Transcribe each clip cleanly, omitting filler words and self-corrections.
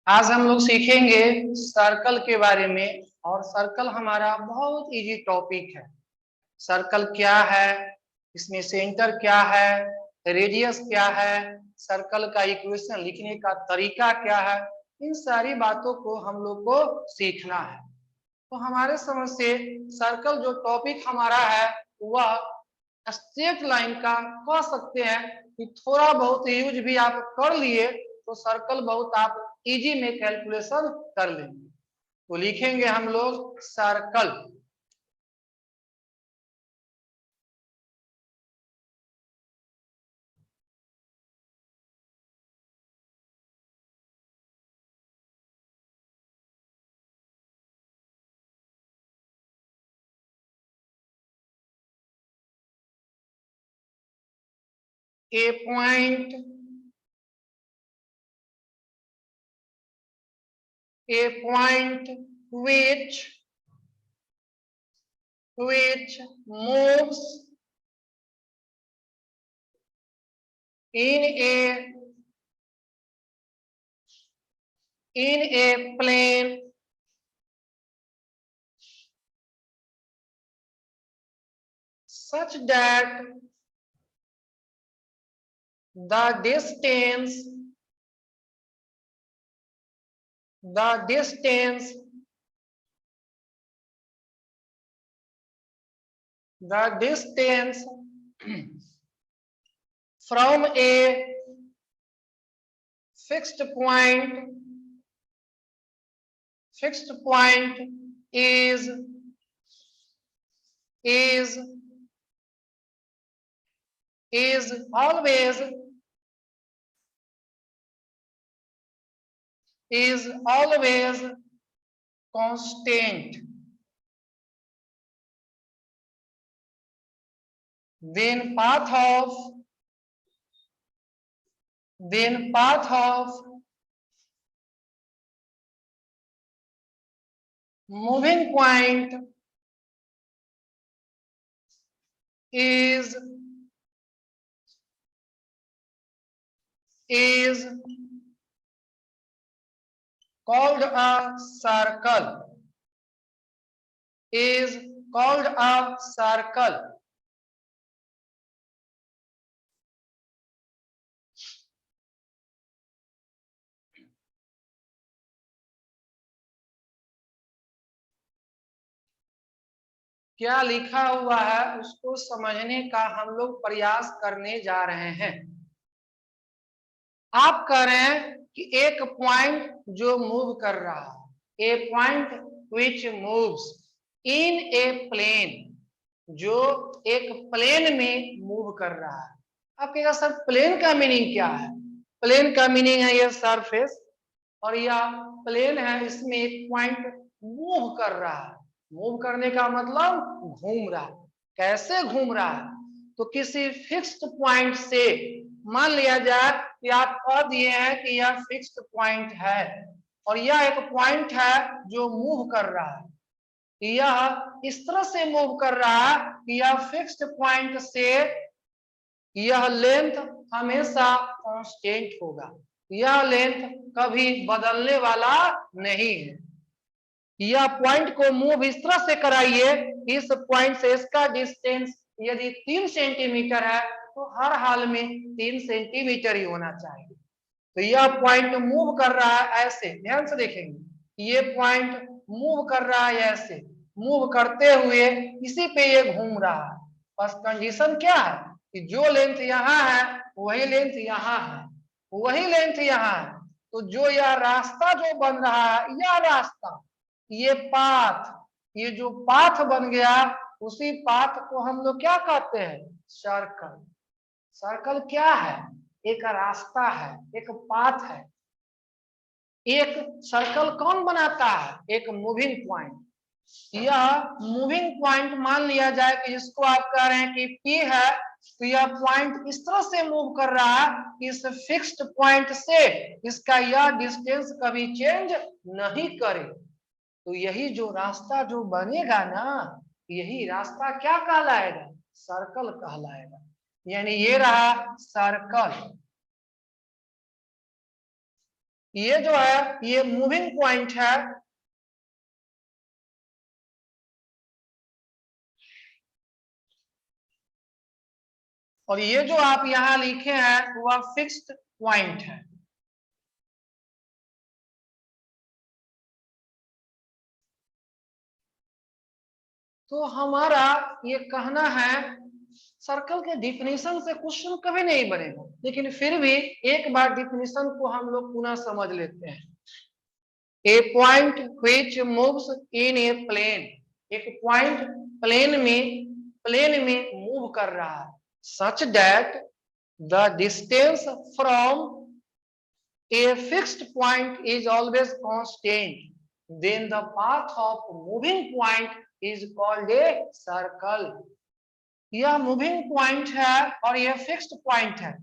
आज हम लोग सीखेंगे सर्कल के बारे में। और सर्कल हमारा बहुत इजी टॉपिक है। सर्कल क्या है, इसमें सेंटर क्या है, रेडियस क्या है, सर्कल का इक्वेशन लिखने का तरीका क्या है, इन सारी बातों को हम लोग को सीखना है। तो हमारे समझ से सर्कल जो टॉपिक हमारा है वह स्ट्रेट लाइन का कह सकते हैं कि थोड़ा बहुत यूज भी आप कर लिए तो सर्कल बहुत आप इजी में कैलकुलेशन कर लेंगे। तो लिखेंगे हम लोग circle. A point, a point which moves in a plane such that the distance from a fixed point is always constant when path of moving point is called a circle. क्या लिखा हुआ है उसको समझने का हम लोग प्रयास करने जा रहे हैं। आप कह रहे हैं कि एक पॉइंट जो मूव कर रहा है, a point which moves in a plane, जो एक प्लेन में मूव कर रहा है। आप कहेगा सर प्लेन का मीनिंग क्या है? प्लेन का मीनिंग है ये सरफेस, और यह प्लेन है, इसमें एक पॉइंट मूव कर रहा है। मूव करने का मतलब घूम रहा है। कैसे घूम रहा है? तो किसी फिक्स्ड पॉइंट से, मान लिया जाए कि आप कह दिए हैं कि यह फिक्स्ड पॉइंट है और यह एक पॉइंट है जो मूव कर रहा है। यह इस तरह से मूव कर रहा है कि यह फिक्स्ड पॉइंट से यह लेंथ हमेशा कांस्टेंट होगा। यह लेंथ कभी बदलने वाला नहीं है। यह पॉइंट को मूव इस तरह से कराइए, इस पॉइंट से इसका डिस्टेंस यदि 3 सेंटीमीटर है तो हर हाल में 3 सेंटीमीटर ही होना चाहिए। तो यह पॉइंट मूव कर रहा है ऐसे, ध्यान से देखेंगे, ये पॉइंट मूव कर रहा है ऐसे, मूव करते हुए इसी पे ये घूम रहा है। बस कंडीशन क्या है कि जो लेंथ यहाँ है वही लेंथ यहाँ है, वही लेंथ यहाँ है। तो जो यह रास्ता जो बन रहा है, यह रास्ता, ये पाथ, ये जो पाथ बन गया, उसी पाथ को हम लोग क्या कहते हैं? सर्कल। सर्कल क्या है? एक रास्ता है, एक पाथ है। एक सर्कल कौन बनाता है? एक मूविंग पॉइंट। यह मूविंग पॉइंट मान लिया जाए कि जिसको आप कह रहे हैं कि P है, तो यह पॉइंट इस तरह से मूव कर रहा है, इस फिक्स्ड पॉइंट से इसका यह डिस्टेंस कभी चेंज नहीं करे। तो यही जो रास्ता जो बनेगा ना, यही रास्ता क्या कहलाएगा? सर्कल कहलाएगा। यानी ये रहा सर्कल। ये जो है ये मूविंग पॉइंट है, और ये जो आप यहां लिखे हैं वह फिक्स्ड पॉइंट है। तो हमारा ये कहना है सर्कल के डिफिनीशन से क्वेश्चन कभी नहीं बनेगा, लेकिन फिर भी एक बार डिफिनीशन को हम लोग पुनः समझ लेते हैं। A point which moves in a plane, एक पॉइंट प्लेन में मूव कर रहा है, such that the distance from a fixed point is always constant, then the path of moving point is called a circle. यह moving point है और यह fixed point है।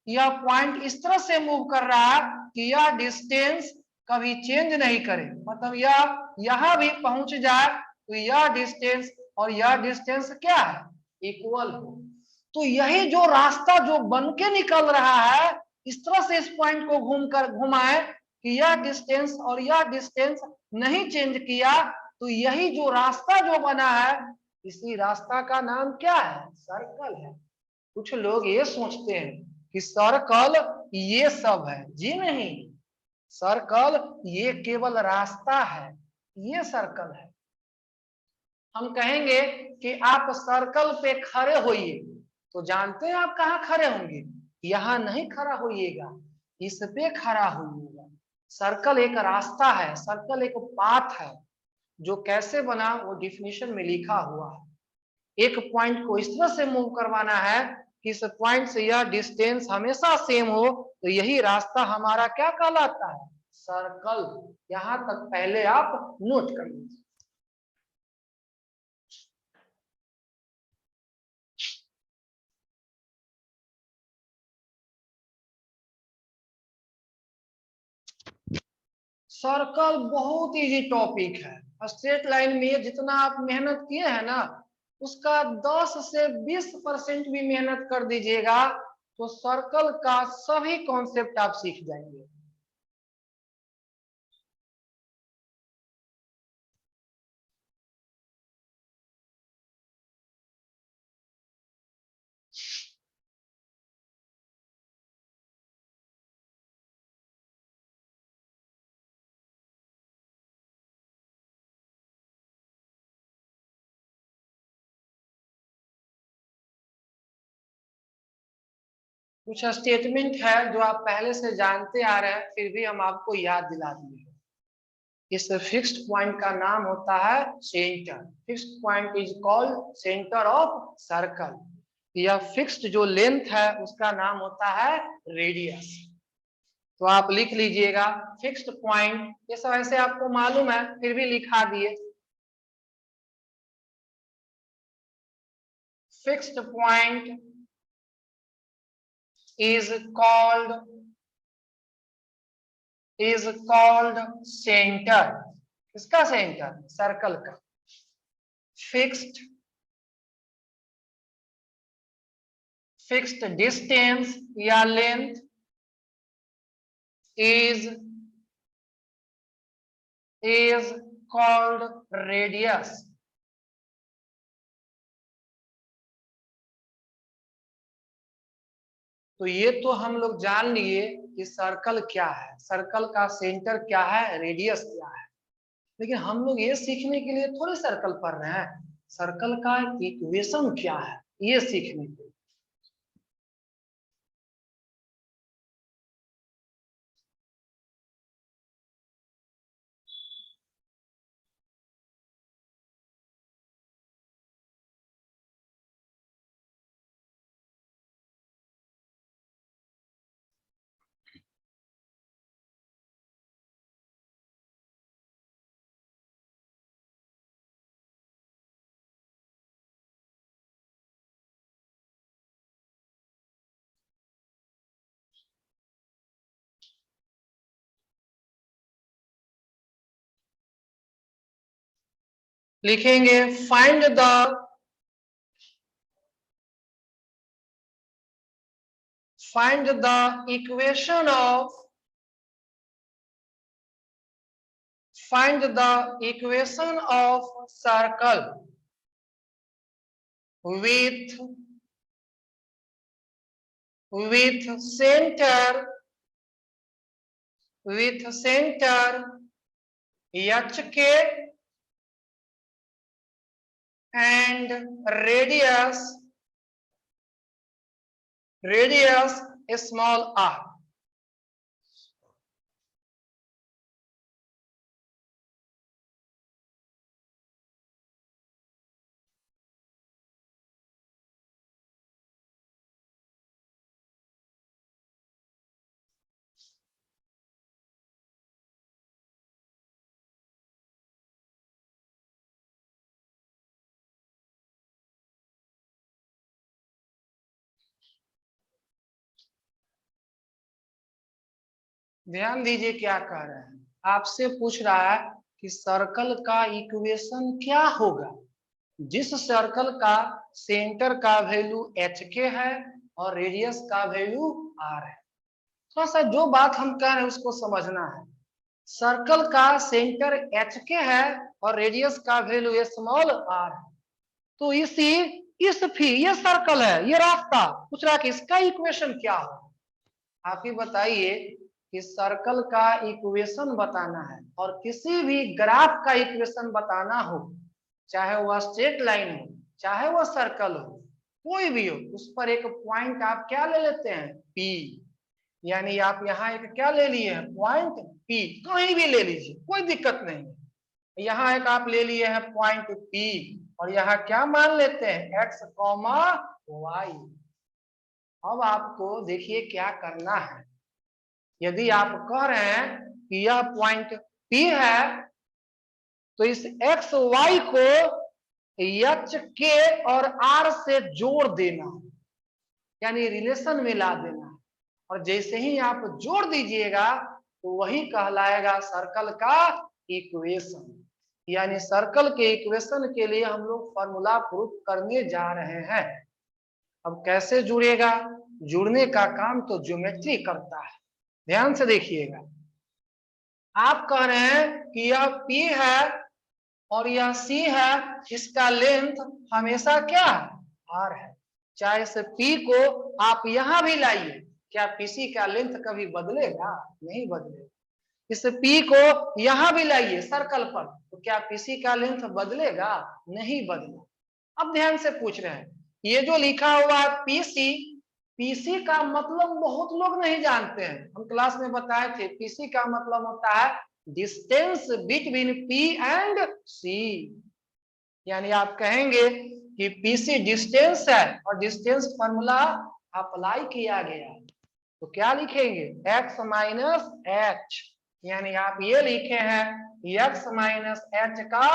यह पॉइंट इस तरह से मूव कर रहा है कि यह डिस्टेंस कभी चेंज नहीं करे, मतलब यह यहां भी पहुंच जाए तो यह डिस्टेंस और यह डिस्टेंस क्या है, इक्वल हो। तो यही जो रास्ता जो बन के निकल रहा है, इस तरह से इस पॉइंट को घुमाए कि यह डिस्टेंस और यह डिस्टेंस नहीं चेंज किया, तो यही जो रास्ता जो बना है, इसी रास्ता का नाम क्या है, सर्कल है। कुछ लोग ये सोचते हैं कि सर्कल ये सब है, जी नहीं, सर्कल ये केवल रास्ता है, ये सर्कल है। हम कहेंगे कि आप सर्कल पे खड़े होइए, तो जानते हैं आप कहाँ खड़े होंगे, यहाँ नहीं खड़ा होइएगा, इस पे खड़ा होइएगा। सर्कल एक रास्ता है, सर्कल एक पाथ है, जो कैसे बना वो डिफिनीशन में लिखा हुआ है। एक पॉइंट को इस तरह से मूव करवाना है कि इस पॉइंट से यह डिस्टेंस हमेशा सेम हो, तो यही रास्ता हमारा क्या कहलाता है, सर्कल। यहां तक पहले आप नोट कर लीजिए। सर्कल बहुत इजी टॉपिक है। स्ट्रेट लाइन में जितना आप मेहनत किए हैं ना, उसका 10 से 20% भी मेहनत कर दीजिएगा तो सर्कल का सभी कॉन्सेप्ट आप सीख जाएंगे। कुछ स्टेटमेंट है जो आप पहले से जानते आ रहे हैं, फिर भी हम आपको याद दिला दिए। इस फिक्स्ड पॉइंट का नाम होता है centre. Fixed point is called centre of circle. यह फिक्स्ड जो लेंथ है उसका नाम होता है रेडियस। तो आप लिख लीजिएगा फिक्स्ड पॉइंट, ये सब ऐसे आपको मालूम है फिर भी लिखा दिए। Fixed point is called centre. किसका सेंटर, सर्कल का। फिक्स्ड डिस्टेंस या लेंथ is called radius। तो ये तो हम लोग जान लिए कि सर्कल क्या है, सर्कल का सेंटर क्या है, रेडियस क्या है। लेकिन हम लोग ये सीखने के लिए थोड़ी सर्कल पढ़ रहे हैं, सर्कल का इक्वेशन क्या है ये सीखने के लिए। लिखेंगे find the equation of Find the equation of circle with center HK and radius small r. ध्यान दीजिए क्या कह रहे हैं, आपसे पूछ रहा है कि सर्कल का इक्वेशन क्या होगा जिस सर्कल का सेंटर का वैल्यू एच के है और रेडियस का वैल्यू आर है। थोड़ा सा जो बात हम कह रहे हैं उसको समझना है। सर्कल का सेंटर एच के है और रेडियस का वैल्यू स्मॉल आर है, तो ये सर्कल है, ये रास्ता पूछ रहा है कि इसका इक्वेशन क्या हो। आप ही बताइए कि सर्कल का इक्वेशन बताना है और किसी भी ग्राफ का इक्वेशन बताना हो, चाहे वह स्ट्रेट लाइन हो चाहे वह सर्कल हो, कोई भी हो, उस पर एक पॉइंट आप क्या ले लेते हैं, पी। यानी आप यहाँ एक क्या ले लिए हैं, पॉइंट पी, कहीं भी ले लीजिए कोई दिक्कत नहीं। यहाँ एक आप ले लिए हैं पॉइंट पी और यहाँ क्या मान लेते हैं, एक्स कॉमा वाई। अब आपको देखिए क्या करना है। यदि आप कह रहे हैं कि यह पॉइंट P है तो इस एक्स वाई को एच के और आर से जोड़ देना, यानी रिलेशन में ला देना। और जैसे ही आप जोड़ दीजिएगा तो वही कहलाएगा सर्कल का इक्वेशन। यानी सर्कल के इक्वेशन के लिए हम लोग फॉर्मूला प्रूफ करने जा रहे हैं। अब कैसे जुड़ेगा, जुड़ने का काम तो ज्योमेट्री करता है। ध्यान से देखिएगा, आप कह रहे हैं कि यह P है और यह C है, इसका लेंथ हमेशा क्या है, R है। चाहे इस P को आप यहां भी लाइए, क्या PC का लेंथ कभी बदलेगा, नहीं बदलेगा। इस P को यहां भी लाइए सर्कल पर, तो क्या PC का लेंथ बदलेगा, नहीं बदलेगा। अब ध्यान से पूछ रहे हैं, ये जो लिखा हुआ है PC, पीसी का मतलब बहुत लोग नहीं जानते हैं। हम क्लास में बताए थे पीसी का मतलब होता है डिस्टेंस बिटवीन पी एंड सी। यानी आप कहेंगे कि पीसी डिस्टेंस है और डिस्टेंस फॉर्मूला अप्लाई किया गया, तो क्या लिखेंगे, एक्स माइनस एच। यानी आप ये लिखे हैं एक्स माइनस एच का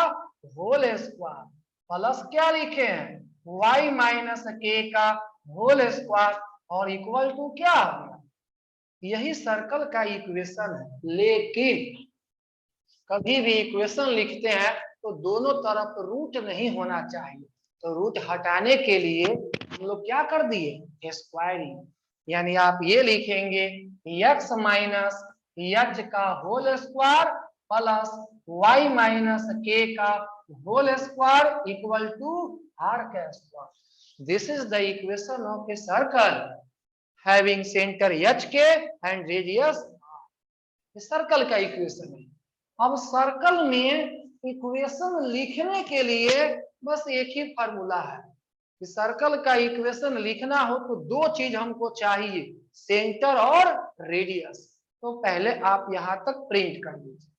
होल स्क्वायर प्लस क्या लिखे हैं, वाई माइनस के का होल स्क्वायर और इक्वल टू क्या होगा, यही सर्कल का इक्वेशन है। लेकिन कभी भी इक्वेशन लिखते हैं तो दोनों तरफ रूट नहीं होना चाहिए, तो रूट हटाने के लिए हम लोग क्या कर दिए, स्क्वायरिंग। यानी आप ये लिखेंगे एक्स माइनस एच का whole square plus Y minus K का whole square equal to R का square. This is the equation of a circle having centre H K and radius, circle का इक्वेशन है। अब सर्कल में equation लिखने के लिए बस एक ही फॉर्मूला है कि सर्कल का इक्वेशन लिखना हो तो दो चीज हमको चाहिए, सेंटर और रेडियस। तो पहले आप यहां तक प्रिंट कर लीजिए।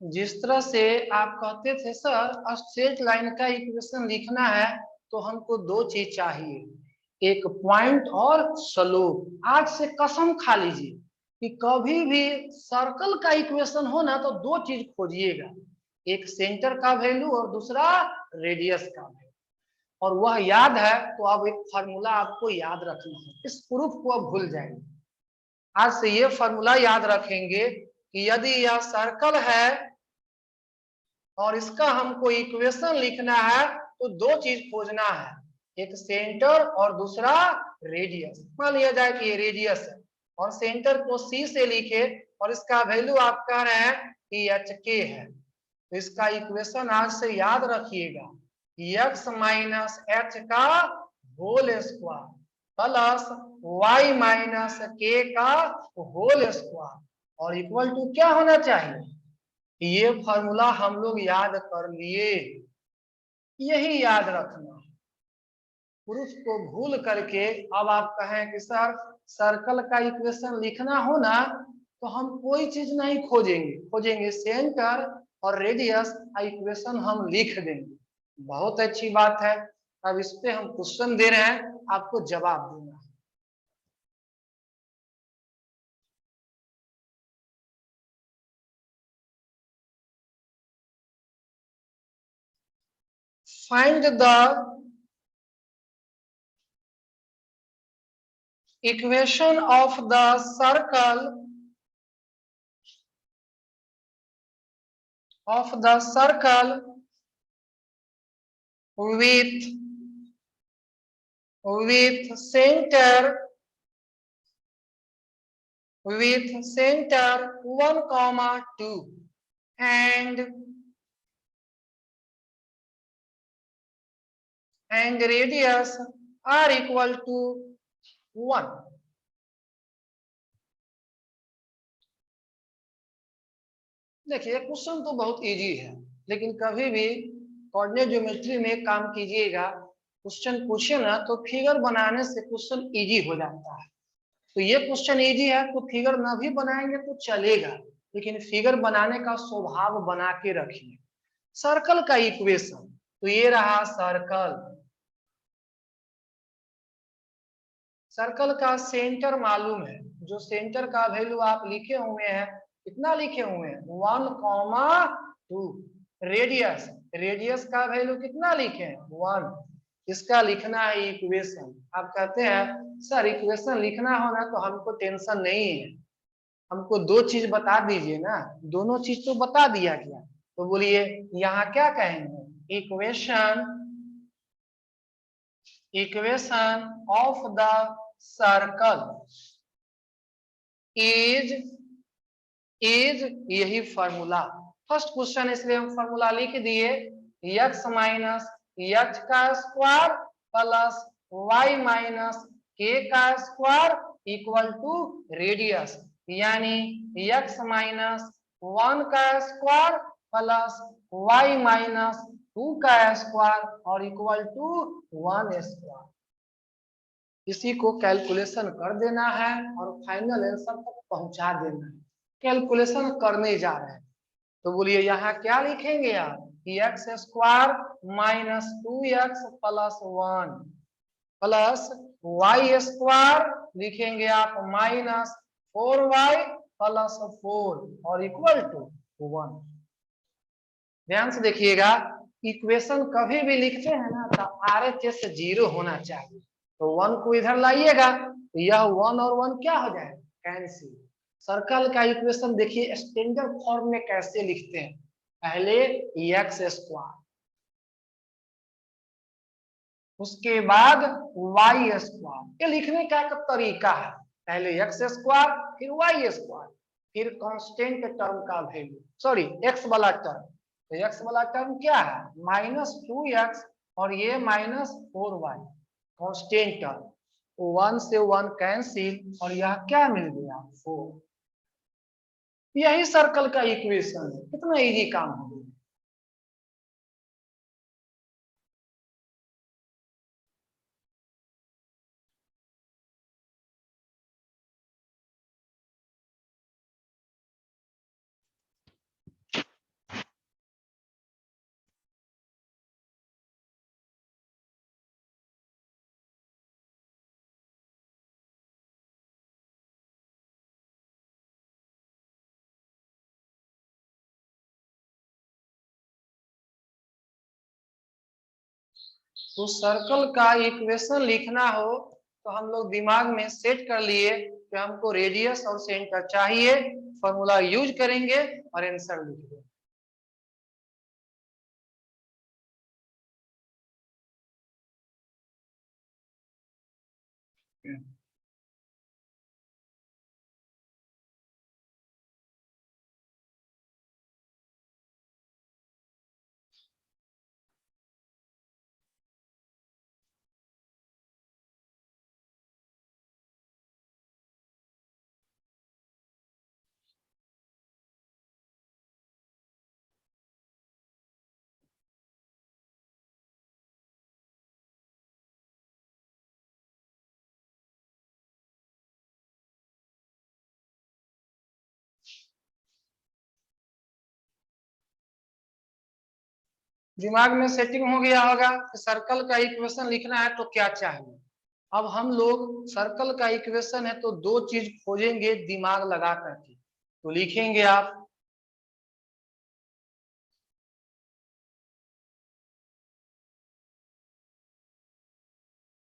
जिस तरह से आप कहते थे सर स्ट्रेट लाइन का इक्वेशन लिखना है तो हमको दो चीज चाहिए, एक पॉइंट और स्लोप। आज से कसम खा लीजिए कि कभी भी सर्कल का इक्वेशन हो ना तो दो चीज खोजिएगा, एक सेंटर का वैल्यू और दूसरा रेडियस का वैल्यू। और वह याद है तो अब एक फार्मूला आपको याद रखना है, इस प्रूफ को अब भूल जाएंगे। आज से ये फार्मूला याद रखेंगे कि यदि यह सर्कल है और इसका हमको इक्वेशन लिखना है तो दो चीज खोजना है, एक सेंटर और दूसरा रेडियस। मान लिया जाए कि ये रेडियस है और सेंटर को सी से लिखे और इसका वैल्यू आप कह रहे हैं कि एच के है, तो इसका इक्वेशन आज से याद रखिएगा, x माइनस एच का whole square plus y minus K का होल स्क्वायर और इक्वल टू क्या होना चाहिए। ये फॉर्मूला हम लोग याद कर लिए, यही याद रखना। प्रूफ को भूल करके अब आप कहें कि सर सर्कल का इक्वेशन लिखना हो ना तो हम कोई चीज नहीं खोजेंगे, खोजेंगे सेंटर और रेडियस का इक्वेशन हम लिख देंगे। बहुत अच्छी बात है। अब इस पे हम क्वेश्चन दे रहे हैं, आपको जवाब देना है। Find the equation of the circle with center 1, 2 and radius are equal to 1। देखिए क्वेश्चन तो बहुत इजी है, लेकिन कभी भी कोऑर्डिनेट ज्योमेट्री में काम कीजिएगा, क्वेश्चन पूछे ना तो फिगर बनाने से क्वेश्चन इजी हो जाता है। तो ये क्वेश्चन इजी है तो फिगर ना भी बनाएंगे तो चलेगा, लेकिन फिगर बनाने का स्वभाव बना के रखिए। सर्कल का इक्वेशन तो ये रहा सर्कल, सर्कल का सेंटर मालूम है, जो सेंटर का वैल्यू आप लिखे हुए हैं कितना लिखे हुए हैं 1, 2। रेडियस, रेडियस का वैल्यू कितना लिखे हैं 1, इसका लिखना है इक्वेशन। आप कहते हैं सर इक्वेशन लिखना हो ना तो हमको टेंशन नहीं है, हमको दो चीज बता दीजिए ना। दोनों चीज तो बता दिया गया, तो बोलिए यहाँ क्या कहेंगे, equation of the circle is यही फॉर्मूला। फर्स्ट क्वेश्चन इसलिए हम फॉर्मूला लिख दिए, x माइनस एच का square plus y minus K का स्क्वायर इक्वल टू रेडियस, यानी x माइनस 1 का स्क्वायर प्लस y माइनस 2 का स्क्वायर और इक्वल टू 1 स्क्वायर। इसी को कैलकुलेशन कर देना है और फाइनल आंसर तक पहुंचा देना है। कैलकुलेशन करने जा रहे हैं तो बोलिए यहाँ क्या लिखेंगे आप, X square minus 2x plus 1 plus Y square लिखेंगे आप माइनस 4y प्लस 4 और इक्वल टू 1। ध्यान से देखिएगा, इक्वेशन कभी भी लिखते हैं ना तो RHS 0 होना चाहिए, तो 1 को इधर लाइएगा तो यह 1 और 1 क्या हो जाएगा कैंसिल। सर्कल का इक्वेशन देखिए स्टैंडर्ड फॉर्म में कैसे लिखते हैं, पहले एक्स स्क्वायर, उसके बाद वाई स्क्वायर। ये लिखने का एक तरीका है, पहले एक्स स्क्वायर फिर वाई स्क्वायर फिर कांस्टेंट टर्म का वैल्यू, सॉरी एक्स वाला टर्म, तो एक्स वाला टर्म क्या है -2x और ये -4y कांस्टेंट टर्म, 1 से 1 कैंसिल और यह क्या मिल गया 4। यही सर्कल का इक्वेशन है, कितना इजी काम हो गया। तो सर्कल का इक्वेशन लिखना हो तो हम लोग दिमाग में सेट कर लिए कि हमको रेडियस और सेंटर चाहिए, फॉर्मूला यूज करेंगे और आंसर लिख देंगे। दिमाग में सेटिंग हो गया होगा कि सर्कल का इक्वेशन लिखना है तो क्या चाहिए। अब हम लोग सर्कल का इक्वेशन है तो दो चीज खोजेंगे दिमाग लगा करके, तो लिखेंगे आप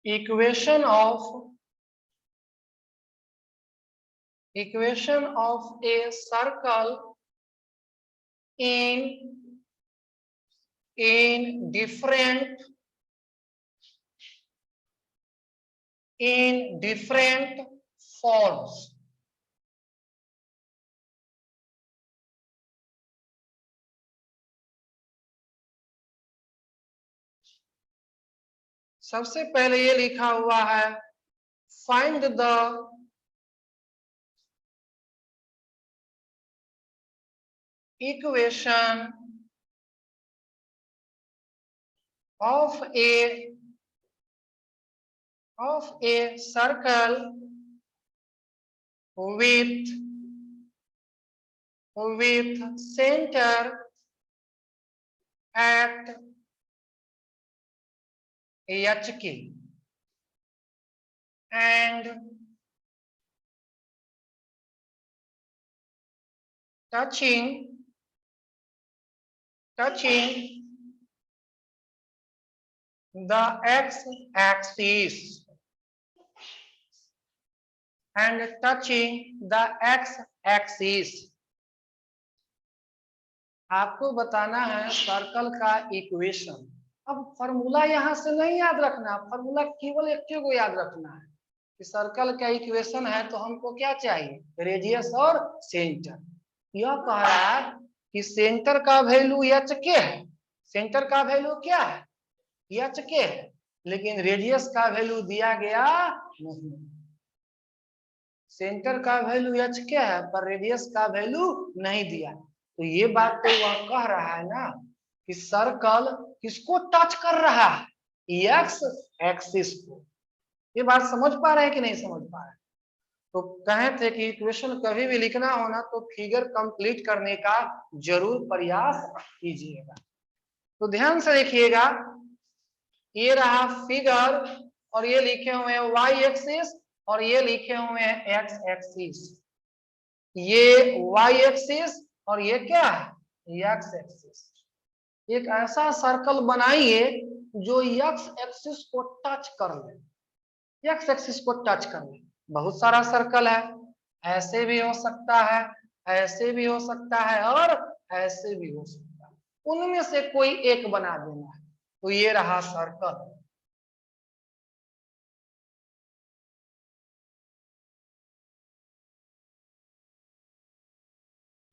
equation of a circle in different forms. सबसे पहले ये लिखा हुआ है find the equation of a circle with center at HK and touching the x-axis and touching the x-axis। आपको बताना है सर्कल का इक्वेशन। अब फॉर्मूला यहां से नहीं याद रखना, फॉर्मूला केवल एक को याद रखना है कि सर्कल का इक्वेशन है तो हमको क्या चाहिए, रेडियस और सेंटर। यह कह रहा है कि सेंटर का वैल्यू एच के है, सेंटर का वैल्यू क्या है एच के है, लेकिन रेडियस का वैल्यू दिया गया नहीं। सेंटर का वैल्यू एच के है पर रेडियस का वैल्यू नहीं दिया, तो ये बात तो वह कह रहा है ना कि सर्कल किसको टच कर रहा है, एक्स एक्सिस को। ये बात समझ पा रहे हैं कि नहीं समझ पा रहे हैं। तो कहे थे कि इक्वेशन कभी भी लिखना होना तो फिगर कंप्लीट करने का जरूर प्रयास कीजिएगा। तो ध्यान से देखिएगा, ये रहा फिगर और ये लिखे हुए हैं वाई एक्सिस और ये लिखे हुए हैं एक्स एक्सिस। ये वाई एक्सिस और ये क्या है एक्स एक्सिस। एक ऐसा सर्कल बनाइए जो एक्स एक्सिस को टच कर ले, एक्स एक्सिस को टच कर ले। बहुत सारा सर्कल है, ऐसे भी हो सकता है, ऐसे भी हो सकता है और ऐसे भी हो सकता है, उनमें से कोई एक बना देना है। तो ये रहा सर्कल।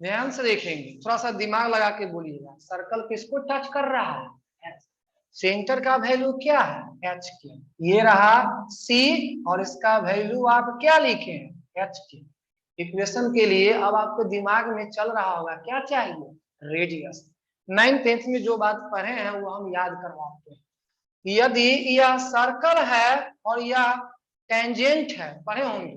ध्यान से देखेंगे, थोड़ा सा दिमाग लगा के बोलिएगा, सर्कल किसको टच कर रहा है, सेंटर का वैल्यू क्या है एच के, ये रहा सी और इसका वैल्यू आप क्या लिखे हैं एच के। इक्वेशन के लिए अब आपको दिमाग में चल रहा होगा क्या चाहिए रेडियस। 9th-10th में जो बात पढ़े हैं वो हम याद करवाते हैं। यदि यह सर्कल है और यह टेंजेंट है, पढ़े होंगे,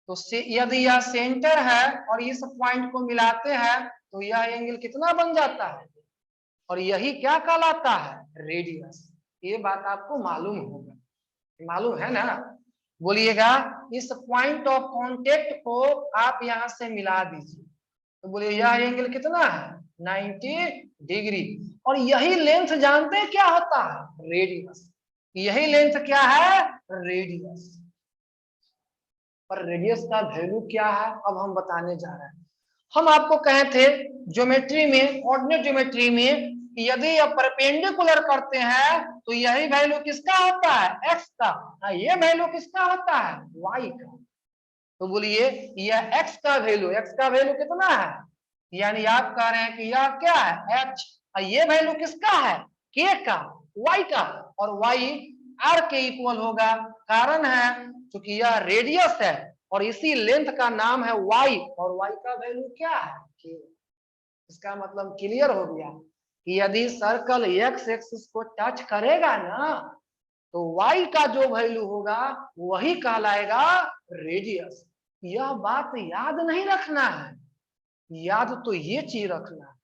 तो यदि यह सेंटर है और इस पॉइंट को मिलाते हैं तो यह एंगल कितना बन जाता है, और यही क्या कहलाता है रेडियस। ये बात आपको मालूम होगा, मालूम है ना। बोलिएगा इस पॉइंट ऑफ कांटेक्ट को आप यहां से मिला दीजिए, तो बोलिए यह एंगल कितना है 90 डिग्री, और यही लेंथ जानते हैं क्या होता है रेडियस। यही लेंथ क्या है? रेडियस। पर रेडियस का वैल्यू क्या है अब हम बताने जा रहे हैं। हम आपको कहे थे ज्योमेट्री में, कोऑर्डिनेट ज्योमेट्री में, यदि ये परपेंडिकुलर करते हैं तो यही वैल्यू किसका होता है? एक्स का। ये वैल्यू किसका होता है? वाई का। तो बोलिए यह एक्स का वैल्यू कितना है? यानी आप कह रहे हैं कि यह क्या है? एच। ये वैल्यू किसका है? के का, वाई का। और वाई आर के इक्वल होगा। कारण है क्योंकि यह रेडियस है और इसी लेंथ का नाम है वाई, और वाई का वैल्यू क्या है? के। इसका मतलब क्लियर हो गया कि यदि सर्कल एक्स एक्सिस को टच करेगा ना तो y का जो वैल्यू होगा वही कहलाएगा रेडियस। यह बात याद नहीं रखना है, याद तो ये चीज रखना है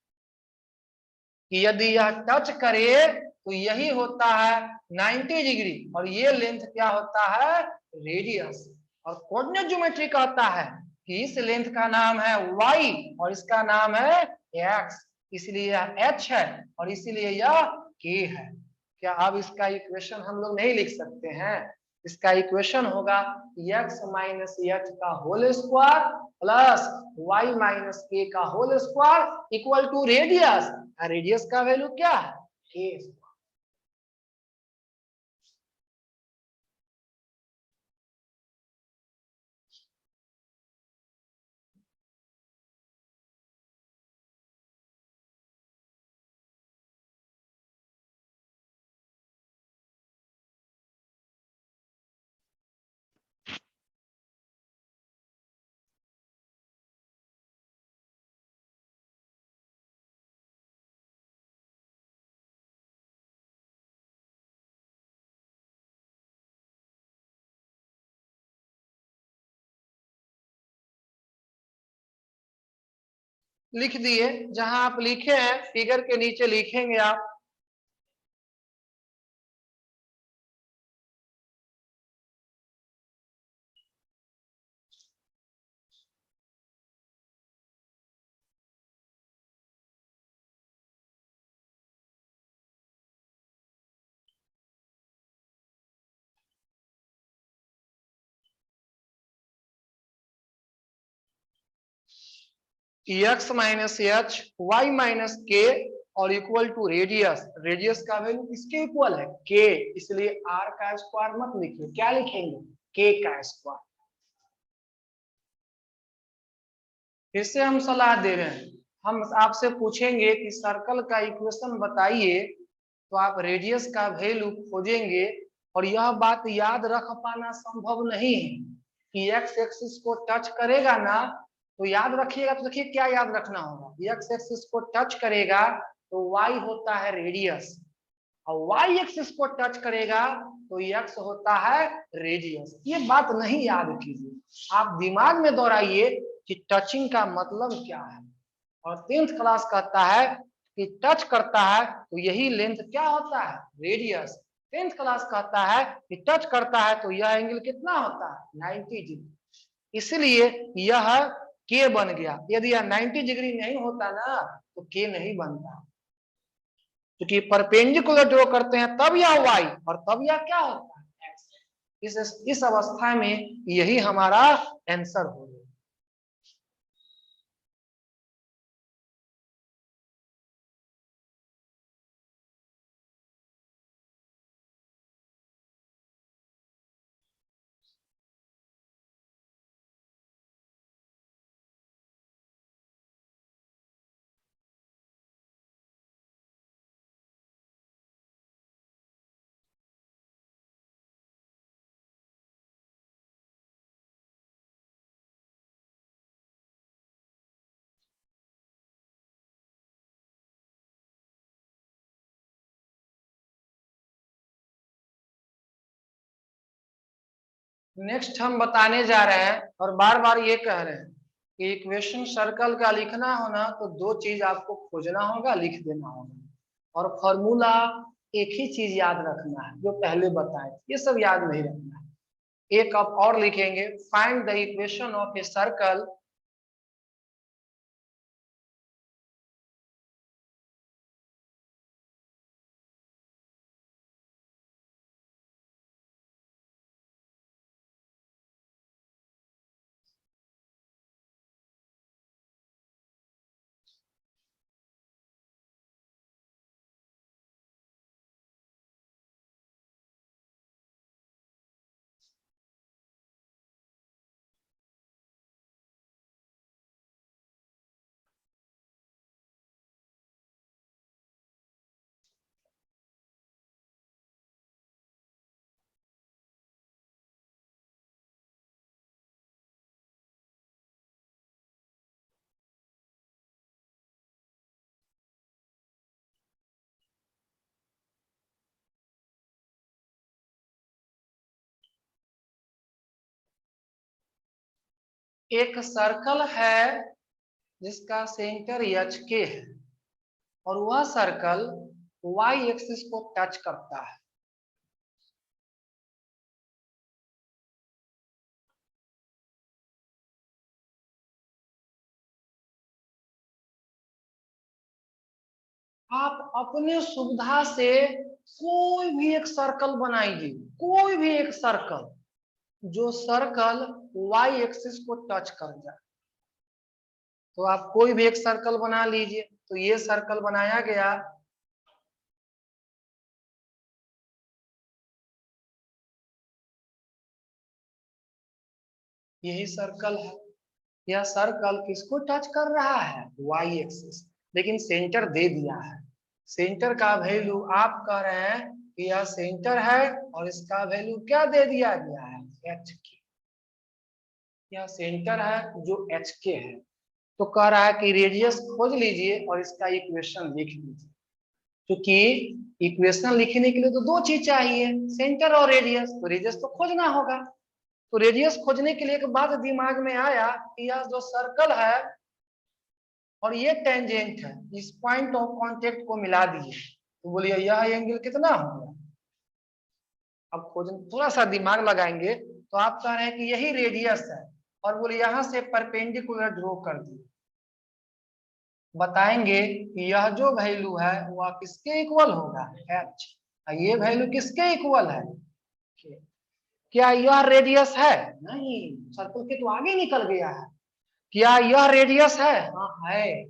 कि यदि यह टच करे तो यही होता है 90 डिग्री और ये लेंथ क्या होता है? रेडियस। और कोऑर्डिनेट ज्योमेट्री कहता है कि इस लेंथ का नाम है y और इसका नाम है x, इसलिए यह h है और इसीलिए यह k है। क्या अब इसका इक्वेशन हम लोग नहीं लिख सकते हैं? इसका इक्वेशन होगा x माइनस एच का whole square plus y minus K का whole square equal to radius. Radius का वैल्यू क्या है? के। लिख दिए, जहां आप लिखे हैं फिगर के नीचे लिखेंगे आप। X minus H, Y minus K और इक्वल टू रेडियस। रेडियस का वैल्यू किसके इक्वल है? के। इसलिए आर का स्क्वायर मत लिखिए, क्या लिखेंगे? के का स्क्वायर। फिर से हम सलाह दे रहे हैं, हम आपसे पूछेंगे कि सर्कल का इक्वेशन बताइए तो आप रेडियस का वैल्यू खोजेंगे और यह बात याद रख पाना संभव नहीं है कि एक्स एक्सिस को टच करेगा ना तो याद रखिएगा। तो देखिए क्या याद रखना होगा, एक्स एक्सिस को टच करेगा तो वाई होता है रेडियस और वाई एक्सिस को टच करेगा तो एक्स होता है रेडियस। ये बात नहीं याद कीजिए, आप दिमाग में दोहराइए कि टचिंग का मतलब क्या है। और 10th क्लास कहता है कि टच करता है तो यही लेंथ क्या होता है? रेडियस। 10th क्लास कहता है कि टच करता है तो यह एंगल कितना होता है? 90 डिग्री। इसलिए यह के बन गया। यदि यह 90 डिग्री नहीं होता ना तो के नहीं बनता, क्योंकि परपेंडिकुलर ड्रॉ करते हैं तब यह वाई और तब यह क्या होता है? एक्स। इस अवस्था में यही हमारा आंसर होगा। नेक्स्ट हम बताने जा रहे हैं और बार बार ये कह रहे हैं कि इक्वेशन सर्कल का लिखना हो ना तो दो चीज आपको खोजना होगा, लिख देना होगा। और फॉर्मूला एक ही चीज याद रखना है जो पहले बताए, ये सब याद नहीं रखना है। एक आप और लिखेंगे, find the equation of a circle एक सर्कल है जिसका सेंटर एच के है और वह सर्कल वाई एक्सिस को टच करता है। आप अपने सुविधा से कोई भी एक सर्कल बनाइए, कोई भी एक सर्कल जो सर्कल वाई एक्सिस को टच कर जाए। तो आप कोई भी एक सर्कल बना लीजिए। तो ये सर्कल बनाया गया, यही सर्कल है। यह सर्कल किसको टच कर रहा है? Y axis. लेकिन सेंटर दे दिया है। सेंटर का वैल्यू आप कह रहे हैं कि यह सेंटर है और इसका वैल्यू क्या दे दिया गया है? एच के। यह सेंटर है जो एच के है। तो कह रहा है कि रेडियस खोज लीजिए और इसका इक्वेशन लिख लीजिए। क्योंकि इक्वेशन लिखने के लिए तो दो चीज चाहिए, सेंटर और रेडियस। तो रेडियस तो खोजना होगा। तो रेडियस खोजने के लिए एक बात दिमाग में आया कि यह जो सर्कल है और ये टेंजेंट है, इस पॉइंट ऑफ कांटेक्ट को मिला दिए तो बोलिए यह एंगल कितना होगा? अब खोजने थोड़ा सा दिमाग लगाएंगे तो आप कह रहे हैं कि यही रेडियस है और बोले यहां से परपेंडिकुलर ड्रॉ कर दिए। बताएंगे कि यह जो वैल्यू है वह किसके इक्वल होगा? एच। ये वैल्यू किसके इक्वल है? क्या यह रेडियस है? नहीं, सर्कल के तो आगे निकल गया है। क्या यह रेडियस है? हाँ है।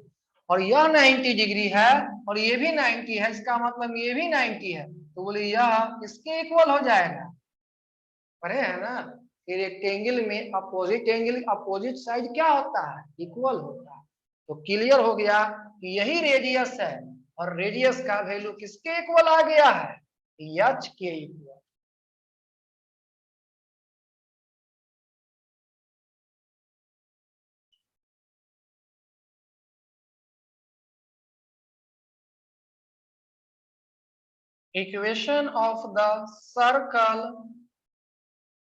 और यह 90 डिग्री है और ये भी 90 है, इसका मतलब ये भी 90 है। तो बोले यह किसके इक्वल हो जाएगा? पढ़े है ना? फिर रेक्टेंगल में अपोजिट एंगल, अपोजिट साइड क्या होता है? इक्वल होता है। तो क्लियर हो गया कि यही रेडियस है और रेडियस का वैल्यू किसके इक्वल आ गया है? एच के equal. Equation of the circle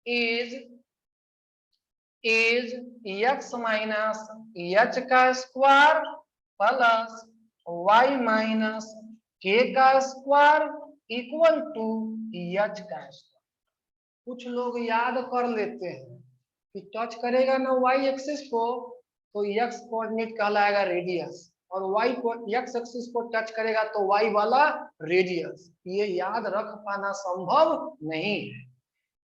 is x minus h का square plus y minus k का स्क्वायर इक्वल टू h का स्क्वायर। कुछ लोग याद कर लेते हैं कि टच करेगा ना y एक्सिस को तो x कोऑर्डिनेट कहलाएगा रेडियस और y को x एक्सिस को टच करेगा तो y वाला रेडियस। ये याद रख पाना संभव नहीं है।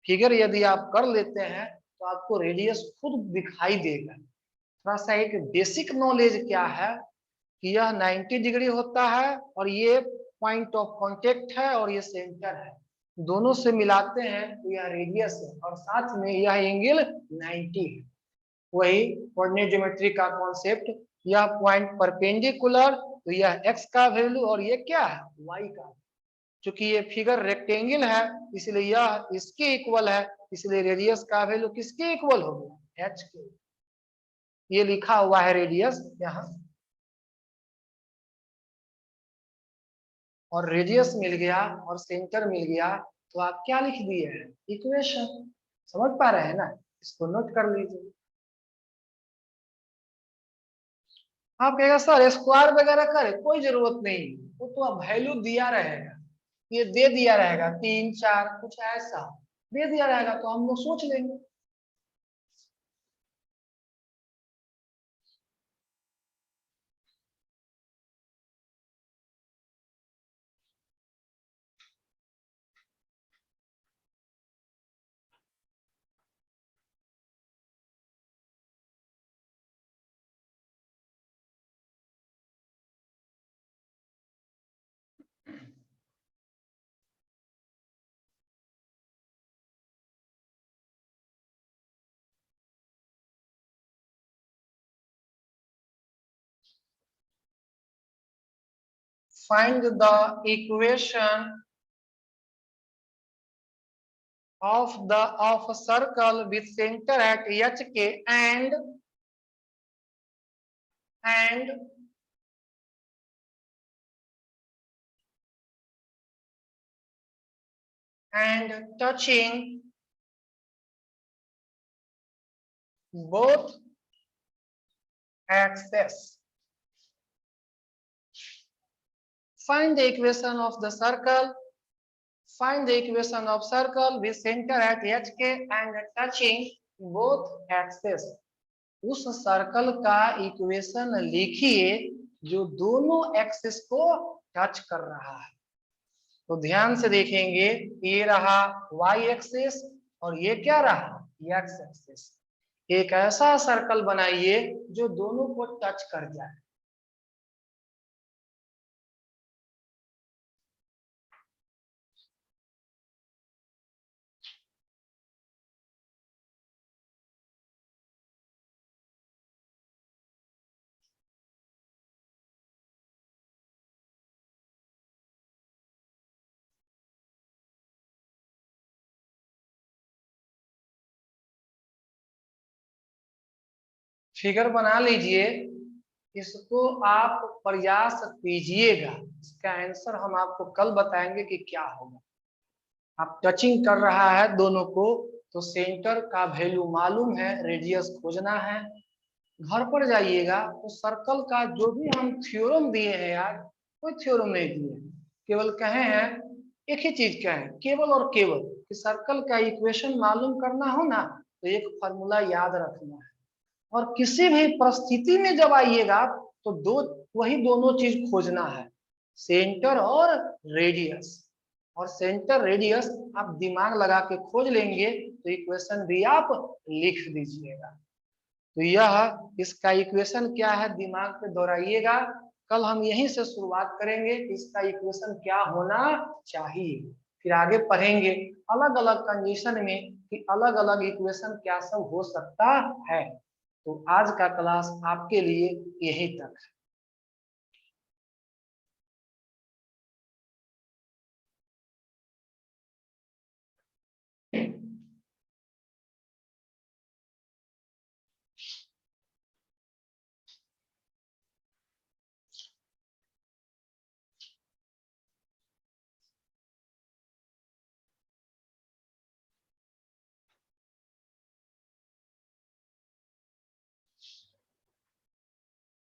फिगर यदि आप कर लेते हैं तो आपको रेडियस खुद दिखाई देगा। थोड़ा सा एक बेसिक नॉलेज क्या है कि यह 90 डिग्री होता है और ये पॉइंट ऑफ कांटेक्ट है और ये सेंटर है। दोनों से मिलाते हैं तो यह रेडियस है और साथ में यह एंगल 90 है। वही कोऑर्डिनेट ज्योमेट्री का कॉन्सेप्ट। यह पॉइंट परपेंडिकुलर तो यह x का वैल्यू और ये क्या है? y का। चूंकि ये फिगर रेक्टेंगल है इसलिए यह इसके इक्वल है, इसलिए रेडियस का वैल्यू किसके इक्वल हो गया? h के। ये लिखा हुआ है रेडियस यहाँ और रेडियस मिल गया और सेंटर मिल गया तो आप क्या लिख दिए हैं? इक्वेशन। समझ पा रहे हैं ना? इसको नोट कर लीजिए। आप कहेगा सर स्क्वायर वगैरह करे कोई जरूरत नहीं, वो तो अब वैल्यू दिया रहेगा, ये दे दिया रहेगा 3 4 कुछ ऐसा दे दिया रहेगा तो हम लोग सोच लेंगे। Find the equation of a circle with center at HK and touching both axis. Find the equation of the circle. Find the equation of circle with center at HK and touching both axes. उस circle का equation लिखिए जो दोनों axis को touch कर रहा है। तो ध्यान से देखेंगे, ये रहा y एक्सिस और ये क्या रहा x एक्सिस। एक ऐसा सर्कल बनाइए जो दोनों को टच कर जाए। फिगर बना लीजिए, इसको आप प्रयास कीजिएगा। इसका आंसर हम आपको कल बताएंगे कि क्या होगा। आप टचिंग कर रहा है दोनों को, तो सेंटर का वैल्यू मालूम है, रेडियस खोजना है। घर पर जाइएगा तो सर्कल का जो भी हम थ्योरम दिए हैं यार, कोई थ्योरम नहीं दिए, केवल कहे हैं एक ही चीज कहे, केवल और केवल कि सर्कल का इक्वेशन मालूम करना हो ना, तो एक फॉर्मूला याद रखना है। और किसी भी परिस्थिति में जब आइएगा तो वही दोनों चीज खोजना है, सेंटर और रेडियस। और सेंटर रेडियस आप दिमाग लगा के खोज लेंगे तो इक्वेशन भी आप लिख दीजिएगा। तो यह इसका इक्वेशन क्या है दिमाग पे दोहराइएगा। कल हम यहीं से शुरुआत करेंगे कि इसका इक्वेशन क्या होना चाहिए, फिर आगे पढ़ेंगे अलग अलग कंडीशन में कि अलग अलग इक्वेशन क्या सब हो सकता है। तो आज का क्लास आपके लिए यहीं तक है।